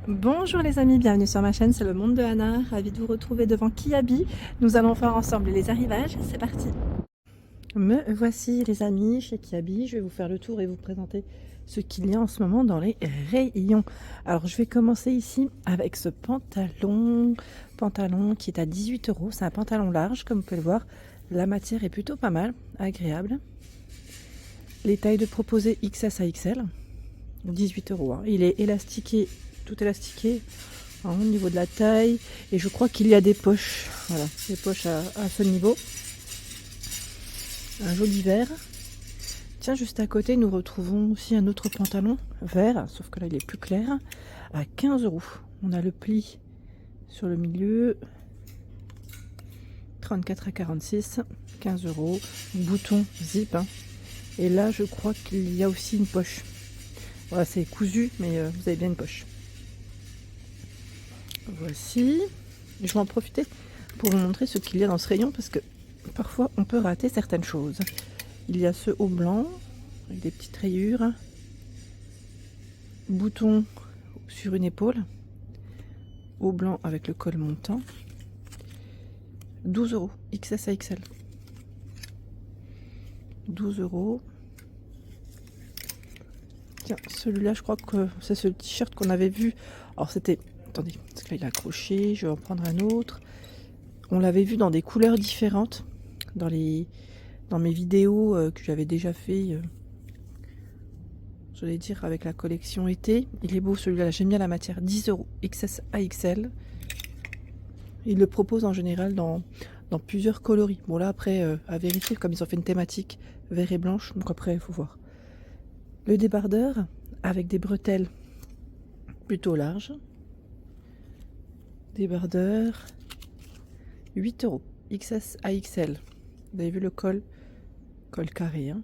Bonjour les amis, bienvenue sur ma chaîne, c'est le monde de Anna, ravie de vous retrouver devant Kiabi. Nous allons faire ensemble les arrivages, c'est parti. Me voici les amis chez Kiabi, je vais vous faire le tour et vous présenter ce qu'il y a en ce moment dans les rayons. Alors je vais commencer ici avec ce pantalon qui est à 18 €, c'est un pantalon large comme vous pouvez le voir, la matière est plutôt pas mal, agréable. Les tailles de proposées XS à XL, 18 €, hein. Il est élastiqué, tout élastiqué hein, au niveau de la taille, et je crois qu'il y a des poches, voilà, des poches à ce niveau. Un joli vert. Tiens, juste à côté nous retrouvons aussi un autre pantalon vert, sauf que là il est plus clair, à 15 €. On a le pli sur le milieu, 34 à 46, 15 €, bouton zip, hein. Et là je crois qu'il y a aussi une poche. Voilà, c'est cousu, mais vous avez bien une poche. Voici. Je vais en profiter pour vous montrer ce qu'il y a dans ce rayon, parce que parfois on peut rater certaines choses. Il y a ce haut blanc, avec des petites rayures. Bouton sur une épaule. Haut blanc avec le col montant. 12 €, XS à XL. 12 €. Tiens, celui-là, je crois que c'est ce t-shirt qu'on avait vu. Alors c'était... Attendez, parce que là il est accroché, je vais en prendre un autre. On l'avait vu dans des couleurs différentes, dans mes vidéos que j'avais déjà fait, j'allais dire avec la collection été. Il est beau celui-là, j'aime bien la matière, 10 €, XS à XL. Il le propose en général dans plusieurs coloris. Bon là après, à vérifier, comme ils ont fait une thématique vert et blanche, donc après il faut voir. Le débardeur avec des bretelles plutôt larges. Débardeur, 8 €, XS à XL. Vous avez vu le col carré, hein.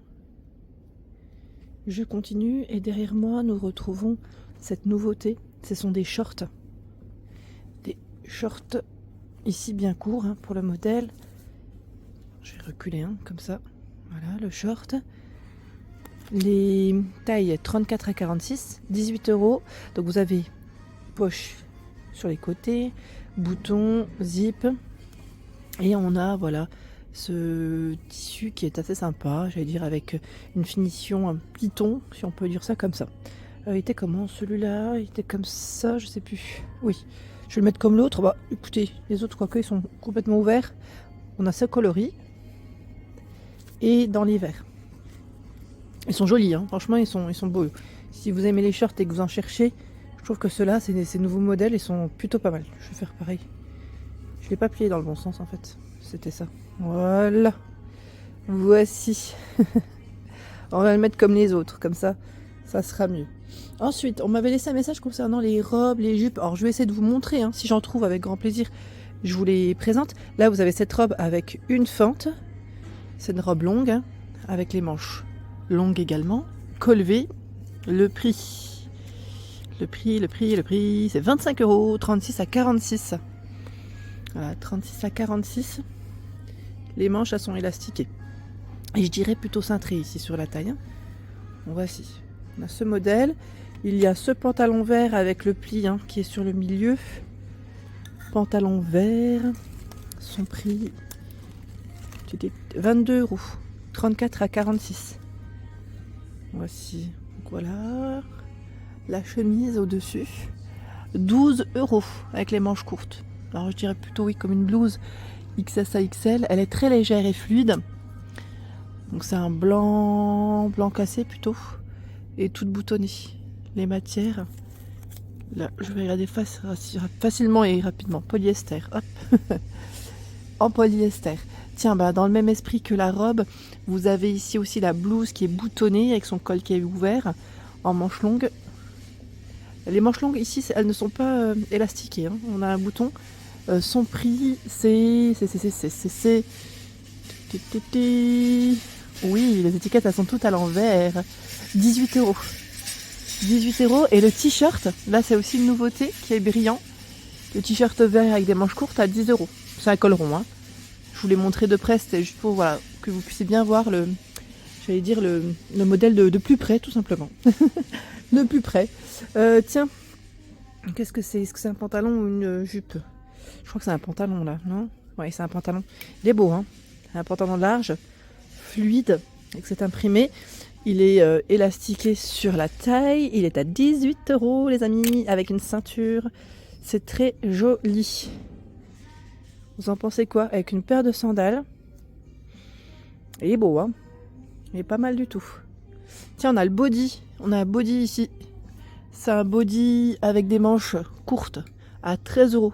Je continue et derrière moi nous retrouvons cette nouveauté. Ce sont des shorts. Des shorts ici bien courts, hein, pour le modèle. Je vais reculer comme ça. Voilà le short. Les tailles 34 à 46, 18 €. Donc vous avez poche sur les côtés, bouton, zip, et on a voilà ce tissu qui est assez sympa, j'allais dire avec une finition un python, si on peut dire ça comme ça. Il était comment celui-là? Il était comme ça, je sais plus. Oui, je vais le mettre comme l'autre. Bah écoutez, les autres quoique ils sont complètement ouverts. On a ce coloris et dans les verts. Ils sont jolis, hein. Franchement ils sont beaux. Si vous aimez les shorts et que vous en cherchez, je trouve que ceux-là, ces nouveaux modèles, ils sont plutôt pas mal. Je vais faire pareil. Je l'ai pas plié dans le bon sens en fait. C'était ça. Voilà. Voici. On va le mettre comme les autres, comme ça sera mieux. Ensuite, on m'avait laissé un message concernant les robes, les jupes. Alors je vais essayer de vous montrer, hein. Si j'en trouve avec grand plaisir, je vous les présente. Là, vous avez cette robe avec une fente. C'est une robe longue, hein, avec les manches longues également. Col V. Le prix, c'est 25 €, 36 à 46. Voilà, 36 à 46. Les manches, elles sont élastiquées. Et je dirais plutôt cintrées ici sur la taille, hein. Bon, voici. On a ce modèle. Il y a ce pantalon vert avec le pli, hein, qui est sur le milieu. Pantalon vert. Son prix, 22 €, 34 à 46. Voici. Donc voilà. La chemise au-dessus, 12 € avec les manches courtes. Alors je dirais plutôt oui comme une blouse XS à XL. Elle est très légère et fluide. Donc c'est un blanc cassé plutôt. Et toute boutonnée. Les matières. Là je vais regarder facilement et rapidement. Polyester. Hop. En polyester. Tiens, bah, dans le même esprit que la robe, vous avez ici aussi la blouse qui est boutonnée avec son col qui est ouvert en manches longues. Les manches longues ici, elles ne sont pas élastiquées, hein. On a un bouton. Son prix, c'est... Oui, les étiquettes, elles sont toutes à l'envers. 18 €. 18 €. Et le t-shirt, là, c'est aussi une nouveauté qui est brillant. Le t-shirt vert avec des manches courtes à 10 €. C'est un col rond, hein. Je vous l'ai montré de près, c'était juste pour voilà, que vous puissiez bien voir le modèle de plus près, tout simplement. De plus près. Tiens, Qu'est-ce que c'est? Est-ce que c'est un pantalon ou une jupe? Je crois que c'est un pantalon là, non? Oui, c'est un pantalon. Il est beau, hein? Un pantalon large, fluide, avec cet imprimé. Il est élastiqué sur la taille. Il est à 18 € les amis, avec une ceinture. C'est très joli. Vous en pensez quoi? Avec une paire de sandales. Il est beau, hein? Il est pas mal du tout. Tiens, on a le body. On a un body ici. C'est un body avec des manches courtes à 13 €.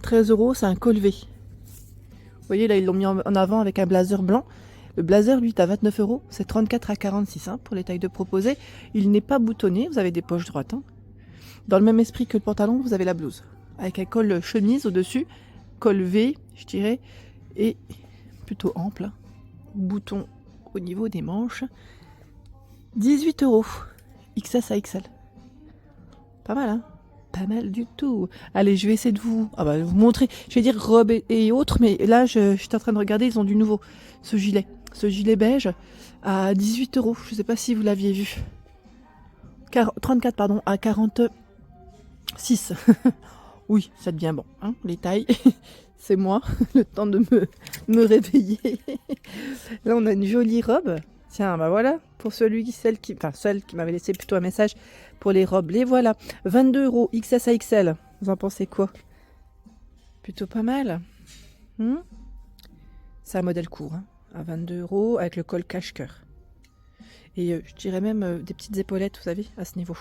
13 €, c'est un col V. Vous voyez, là, ils l'ont mis en avant avec un blazer blanc. Le blazer, lui, est à 29 €. C'est 34 à 46 hein, pour les tailles de proposées. Il n'est pas boutonné. Vous avez des poches droites. Hein. Dans le même esprit que le pantalon, vous avez la blouse. Avec un col chemise au-dessus. Col V, je dirais. Et plutôt ample. Hein. Bouton au niveau des manches. 18 €. XS à XL. Pas mal, hein? Pas mal du tout. Allez, je vais essayer de vous montrer. Je vais dire robe et autres, mais là, je suis en train de regarder, ils ont du nouveau. Ce gilet beige à 18 €. Je ne sais pas si vous l'aviez vu. 34, pardon, à 46. Oui, ça devient bon. Hein, les tailles, c'est moi, le temps de me réveiller. Là, on a une jolie robe. Tiens, bah voilà, pour celle qui m'avait laissé plutôt un message pour les robes, les voilà. 22 € XS à XL. Vous en pensez quoi? Plutôt pas mal. C'est un modèle court, hein, à 22 € avec le col cache-cœur. Et je dirais même des petites épaulettes, vous savez, à ce niveau.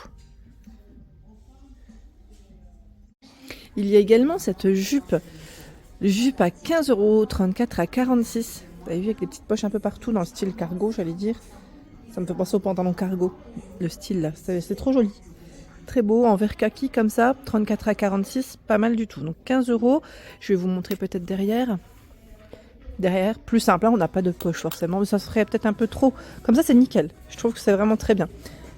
Il y a également cette jupe à 15 €, 34 à 46. Vous avez vu, avec des petites poches un peu partout dans le style cargo, j'allais dire. Ça me fait penser au pantalon cargo, le style là. C'est trop joli. Très beau, en vert kaki comme ça, 34 à 46, pas mal du tout. Donc 15 €. Je vais vous montrer peut-être derrière. Derrière, plus simple, hein, on n'a pas de poche forcément, mais ça serait peut-être un peu trop. Comme ça, c'est nickel. Je trouve que c'est vraiment très bien.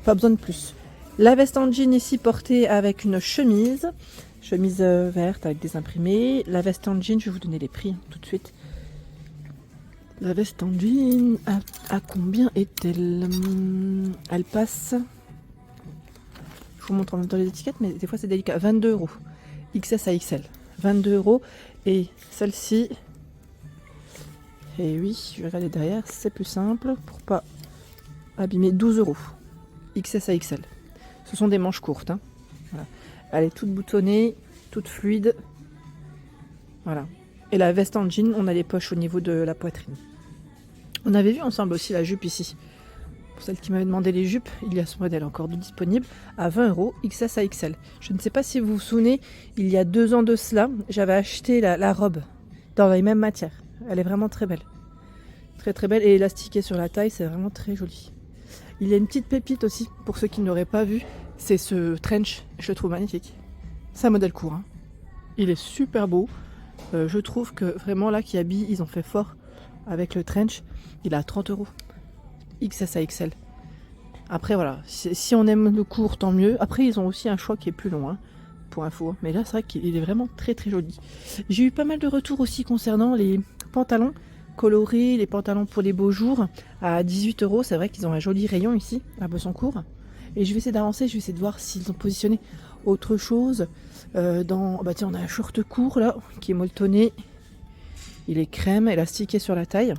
Pas besoin de plus. La veste en jean ici portée avec une chemise. Chemise verte avec des imprimés. La veste en jean, je vais vous donner les prix hein, tout de suite. La veste en jean, à combien est-elle? Elle passe... Je vous montre en même temps les étiquettes, mais des fois c'est délicat. 22 €. XS à XL. 22 €. Et celle-ci... Et oui, je vais regarder derrière, c'est plus simple pour pas abîmer. 12 €. XS à XL. Ce sont des manches courtes. Hein. Voilà. Elle est toute boutonnée, toute fluide. Voilà. Et la veste en jean, on a les poches au niveau de la poitrine. On avait vu ensemble aussi la jupe ici. Pour celle qui m'avait demandé les jupes, il y a ce modèle encore disponible à 20 € XS à XL. Je ne sais pas si vous vous souvenez, il y a 2 ans de cela, j'avais acheté la robe dans les mêmes matières. Elle est vraiment très belle. Très très belle et élastiquée sur la taille, c'est vraiment très joli. Il y a une petite pépite aussi, pour ceux qui n'auraient pas vu, c'est ce trench, je le trouve magnifique. C'est un modèle court. Hein. Il est super beau. Je trouve que vraiment là, qui habille, ils ont fait fort avec le trench. Il est à 30 €. XS à XL. Après voilà, si on aime le court, tant mieux. Après ils ont aussi un choix qui est plus long, hein, pour info. Hein. Mais là c'est vrai qu'il est vraiment très très joli. J'ai eu pas mal de retours aussi concernant les pantalons colorés, les pantalons pour les beaux jours à 18 €. C'est vrai qu'ils ont un joli rayon ici à Bessancourt. Et je vais essayer d'avancer, je vais essayer de voir s'ils ont positionné autre chose. Bah tiens, on a un short court là qui est molletonné. Il est crème, élastiqué sur la taille.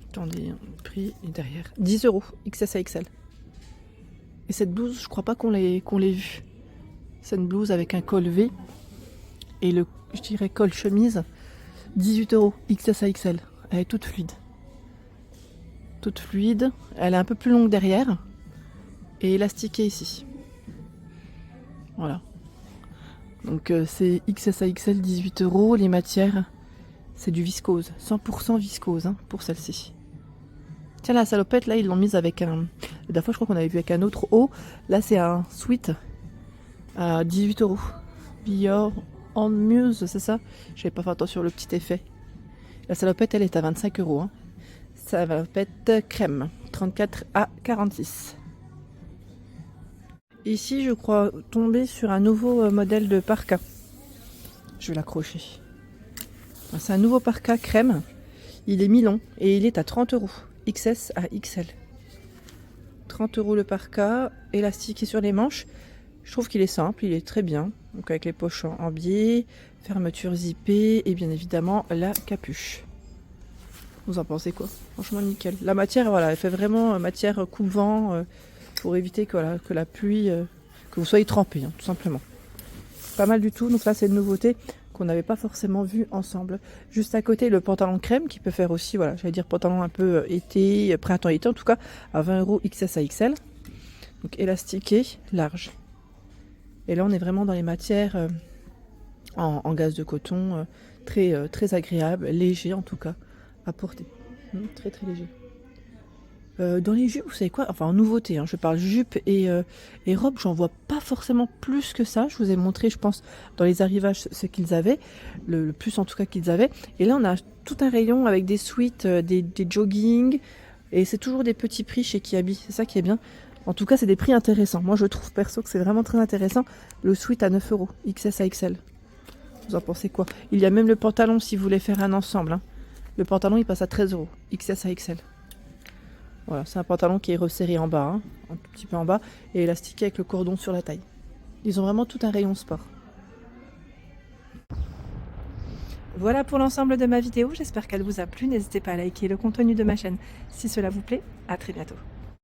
Attendez, le prix est derrière. 10 € XS à XL. Et cette blouse, je crois pas qu'on l'ait vue. C'est une blouse avec un col V et le, je dirais, col chemise. 18 € XS à XL. Elle est toute fluide. Toute fluide. Elle est un peu plus longue derrière et élastiquée ici. Voilà. Donc c'est XS à XL, 18 €. Les matières, c'est du viscose. 100% viscose hein, pour celle-ci. Tiens, la salopette, là, ils l'ont mise avec un... La dernière fois, je crois qu'on avait vu avec un autre haut. Là, c'est un sweat à 18 €. Bior en Muse, c'est ça? Je n'avais pas fait attention sur le petit effet. La salopette, elle est à 25 €. Hein. Salopette crème, 34 à 46. Ici, je crois tomber sur un nouveau modèle de parka. Je vais l'accrocher. C'est un nouveau parka crème. Il est mi-long et il est à 30 €. XS à XL. 30 € le parka, élastiqué sur les manches. Je trouve qu'il est simple, il est très bien. Donc avec les poches en biais, fermeture zippée et bien évidemment la capuche. Vous en pensez quoi? Franchement nickel. La matière, voilà, elle fait vraiment matière coupe-vent pour éviter que, voilà, que la pluie, que vous soyez trempé, hein, tout simplement. Pas mal du tout. Donc là, c'est une nouveauté qu'on n'avait pas forcément vue ensemble. Juste à côté, le pantalon crème qui peut faire aussi, voilà, j'allais dire pantalon un peu été, printemps-été en tout cas, à 20 € XS à XL. Donc élastiqué, large. Et là, on est vraiment dans les matières en gaze de coton, très agréable, léger en tout cas, à porter. Très très léger. Dans les jupes, vous savez quoi? Enfin, en nouveauté, hein, je parle jupe et robe, j'en vois pas forcément plus que ça. Je vous ai montré, je pense, dans les arrivages ce qu'ils avaient, le plus en tout cas qu'ils avaient. Et là, on a tout un rayon avec des sweats, des joggings, et c'est toujours des petits prix chez Kiabi. C'est ça qui est bien. En tout cas, c'est des prix intéressants. Moi, je trouve perso que c'est vraiment très intéressant. Le sweat à 9 €, XS à XL. Vous en pensez quoi? Il y a même le pantalon si vous voulez faire un ensemble. Hein. Le pantalon, il passe à 13 €, XS à XL. Voilà, c'est un pantalon qui est resserré en bas, hein, un tout petit peu en bas, et élastiqué avec le cordon sur la taille. Ils ont vraiment tout un rayon sport. Voilà pour l'ensemble de ma vidéo, j'espère qu'elle vous a plu. N'hésitez pas à liker le contenu de ma chaîne si cela vous plaît. À très bientôt.